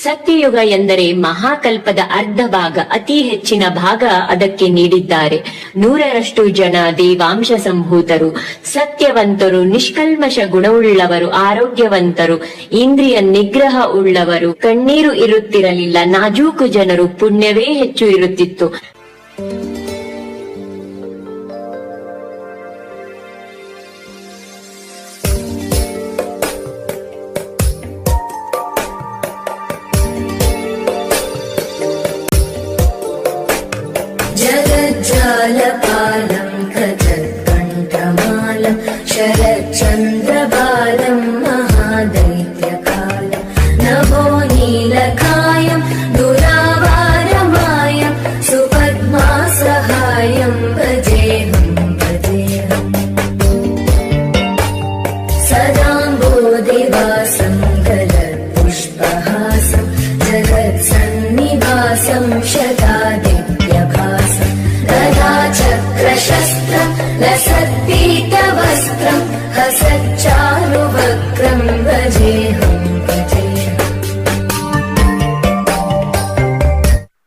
ಸತ್ಯಯುಗ ಎಂದರೆ ಮಹಾಕಲ್ಪದ ಅರ್ಧ ಭಾಗ, ಅತಿ ಹೆಚ್ಚಿನ ಭಾಗ ಅದಕ್ಕೆ ನೀಡಿದ್ದಾರೆ. 100ರಷ್ಟು ಜನ ದೇವಾಂಶ ಸಂಭೂತರು, ಸತ್ಯವಂತರು, ನಿಷ್ಕಲ್ಮಶ ಗುಣವುಳ್ಳವರು, ಆರೋಗ್ಯವಂತರು, ಇಂದ್ರಿಯ ನಿಗ್ರಹ ಉಳ್ಳವರು, ಕಣ್ಣೀರು ಇರುತ್ತಿರಲಿಲ್ಲ, ನಾಜೂಕು ಜನರು, ಪುಣ್ಯವೇ ಹೆಚ್ಚು ಇರುತ್ತಿತ್ತು. जगज्जालपालं कजत्कण्ठमालं शरच्चन्द्रबालं महादैत्यकालं नभो नीलकायं दुरावारमायं सुपद्मासहायं भजेऽहं भजेऽहम् सदाम्बोधिवासं गलत्पुष्पहासं जगत्सन्निवासं शतादित्यभासं चक्रशस्त्रं लसत्पीतवस्त्रं हसच्चारुवक्त्रं भजेऽहं भजेऽहम्.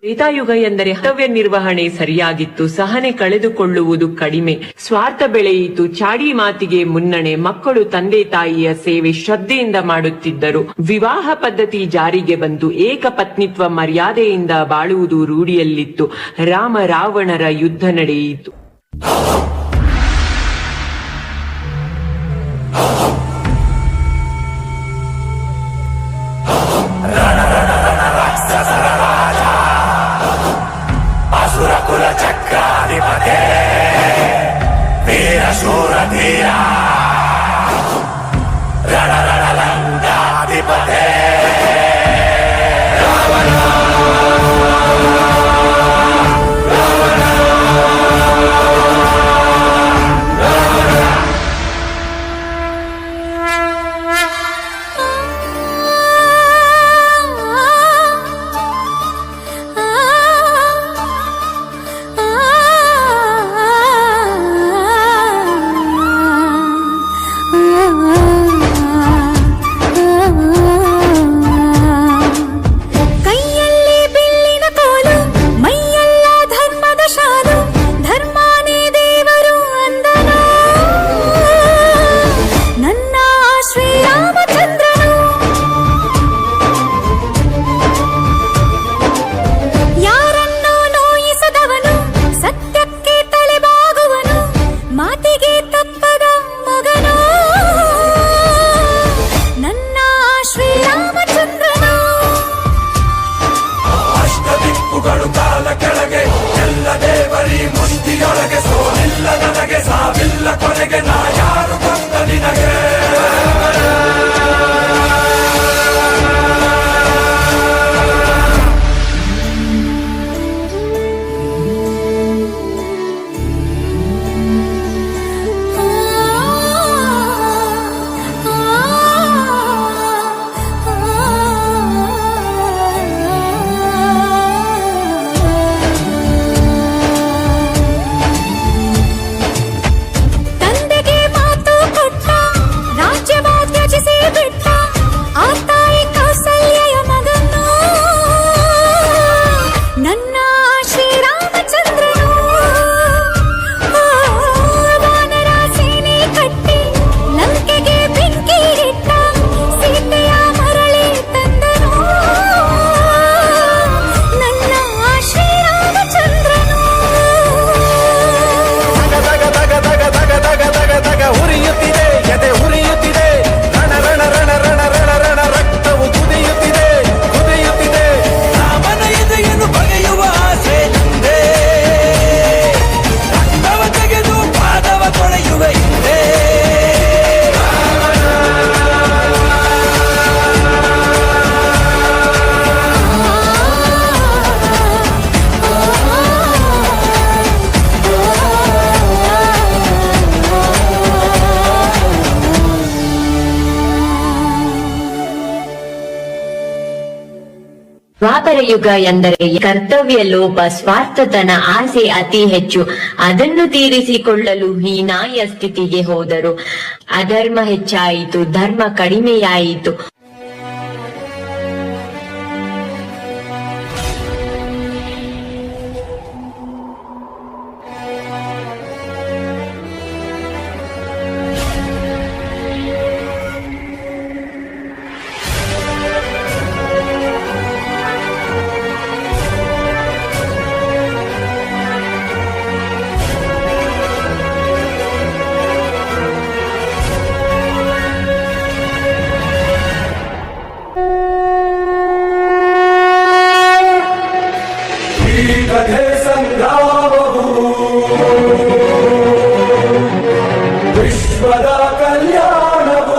ತ್ರೇತಾಯುಗ ಎಂದರೆ ಕರ್ತವ್ಯ ನಿರ್ವಹಣೆ ಸರಿಯಾಗಿತ್ತು, ಸಹನೆ ಕಳೆದುಕೊಳ್ಳುವುದು ಕಡಿಮೆ, ಸ್ವಾರ್ಥ ಬೆಳೆಯಿತು, ಚಾಡಿ ಮಾತಿಗೆ ಮುನ್ನಣೆ, ಮಕ್ಕಳು ತಂದೆ ತಾಯಿಯ ಸೇವೆ ಶ್ರದ್ಧೆಯಿಂದ ಮಾಡುತ್ತಿದ್ದರು. ವಿವಾಹ ಪದ್ಧತಿ ಜಾರಿಗೆ ಬಂತು, ಏಕಪತ್ನಿತ್ವ ಮರ್ಯಾದೆಯಿಂದ ಬಾಳುವುದು ರೂಢಿಯಲ್ಲಿತ್ತು. ರಾಮ ರಾವಣರ ಯುದ್ಧ ನಡೆಯಿತು. ಚಕ್ರಾಧಿಪತೆ ವೀರ ಶೂರ ಧೀರ ರಣರಣಲಂಕಾಧಿಪತೆ ರಾವಣ ದ್ವಾಪರ ಯುಗ ಎಂದರೆ ಕರ್ತವ್ಯ ಲೋಪ, ಸ್ವಾರ್ಥತನ, ಆಸೆ ಅತಿ ಹೆಚ್ಚು. ಅದನ್ನು ತೀರಿಸಿಕೊಳ್ಳಲು ಹೀನಾಯ ಸ್ಥಿತಿಗೆ ಹೋದರು. ಅಧರ್ಮ ಹೆಚ್ಚಾಯಿತು, ಧರ್ಮ ಕಡಿಮೆಯಾಯಿತು. ಈ ಕಥೆ ಸಂಗ್ರಾಮವು ವಿಶ್ವದ ಕಲ್ಯಾಣವು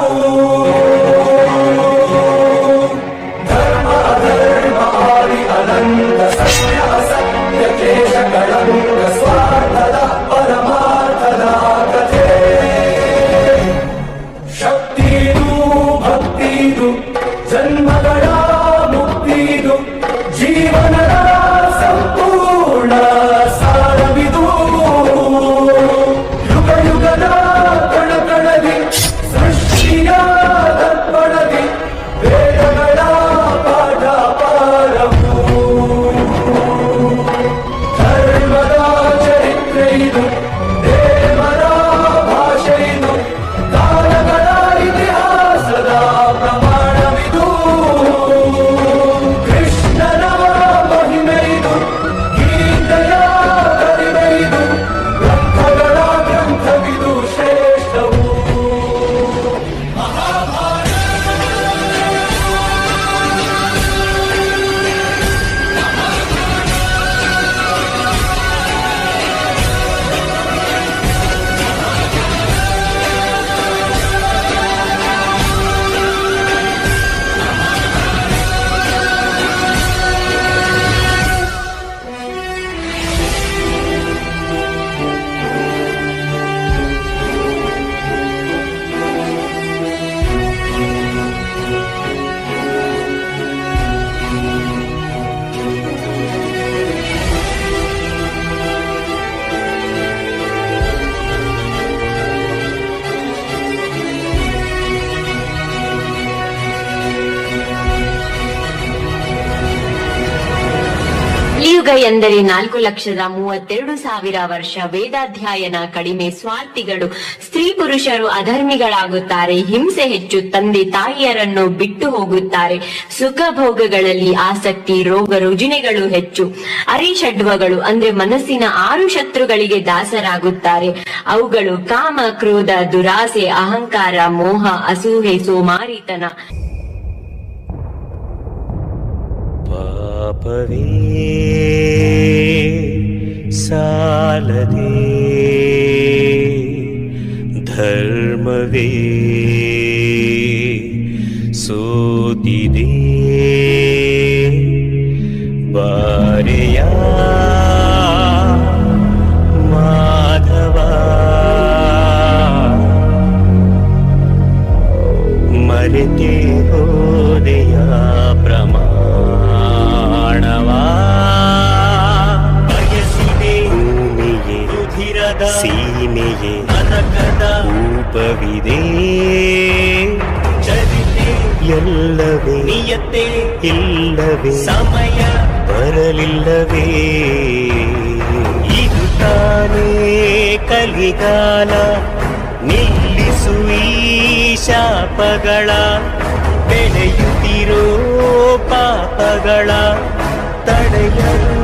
ಧರ್ಮ ಅಧರ್ಮ ಆದಿ ಅನಂತ ಸತ್ಯ ಅಸತ್ಯ ಕೇಶಗಳ ಸ್ವಾರ್ಥದ ಪರಮಾರ್ಥದ ಕಥೆ. ಶಕ್ತಿದು ಭಕ್ತಿದು ಜನ್ಮಗಳ ಮುಕ್ತಿದು ಜೀವನದ ಸಂಪೂರ್ಣ ಸಾರವಿದು. ಯುಗ ಯುಗದ ಕಣಕಣದಿ ಸೃಷ್ಟಿಯ ದರ್ಪಣದಿ ವೇದಗಳ ಪಾಠ ಪಾರವು. ಧರ್ಮದ ಚರಿತ್ರೆ ಇದು, ದೇವರ ಭಾಷೆ ಇದು, ಕಾಲಗಳ ಇತಿಹಾಸದ ಪ್ರಮಾಣವಿದು. ಕೃಷ್ಣನ ಮಹಿಮೆ ಇದು, ಗೀತೆಯ ಗರಿಮೆ ಇದು, ಗ್ರಂಥಗಳ ಗ್ರಂಥವಿದು ಶ್ರೇಷ್ಠವು. ಕಲಿಯುಗ ಎಂದರೆ 4,32,000 ವರ್ಷ. ವೇದಾಧ್ಯಯನ ಕಡಿಮೆ, ಸ್ವಾರ್ಥಿಗಳು, ಸ್ತ್ರೀ ಪುರುಷರು ಅಧರ್ಮಿಗಳಾಗುತ್ತಾರೆ, ಹಿಂಸೆ ಹೆಚ್ಚು, ತಂದೆ ತಾಯಿಯರನ್ನು ಬಿಟ್ಟು ಹೋಗುತ್ತಾರೆ, ಸುಖ ಭೋಗಗಳಲ್ಲಿ ಆಸಕ್ತಿ, ರೋಗ ರುಜಿನಗಳು ಹೆಚ್ಚು, ಅರಿಷಡ್ವಗಳು ಅಂದ್ರೆ ಮನಸ್ಸಿನ 6 ಶತ್ರುಗಳಿಗೆ ದಾಸರಾಗುತ್ತಾರೆ. ಅವುಗಳು ಕಾಮ, ಕ್ರೋಧ, ದುರಾಸೆ, ಅಹಂಕಾರ, ಮೋಹ, ಅಸೂಹೆ, ಸೋಮಾರಿತನ. ಪಾಪವೇ ಸಾಲದೆ ಧರ್ಮವೇ ಸೋತಿದೆ ಬಾರೆಯ ಮಾಧವ ಮರೆತೆ ಹೋದೆಯ ಪ್ರಮಾಣವಾ ಬಯಸಿದೆ ಭೂಮಿಯೇ ರುಧಿರದ ಸೀಮೆಯೇ ನರಕದ ರೂಪವಿದೆ ಚರಿತೆ ಎಲ್ಲವೇ ನಿಯತೆ ಇಲ್ಲವೇ ಸಮಯ ಬರಲಿಲ್ಲವೇ ಇದು ತಾನೇ ಕಲಿಗಾಲ ನಿಲ್ಲಿಸು ಈ ಶಾಪಗಳ ಬೆಳೆಯುತ್ತಿರೋ ಪಾಪಗಳ ತಡೆಯಲು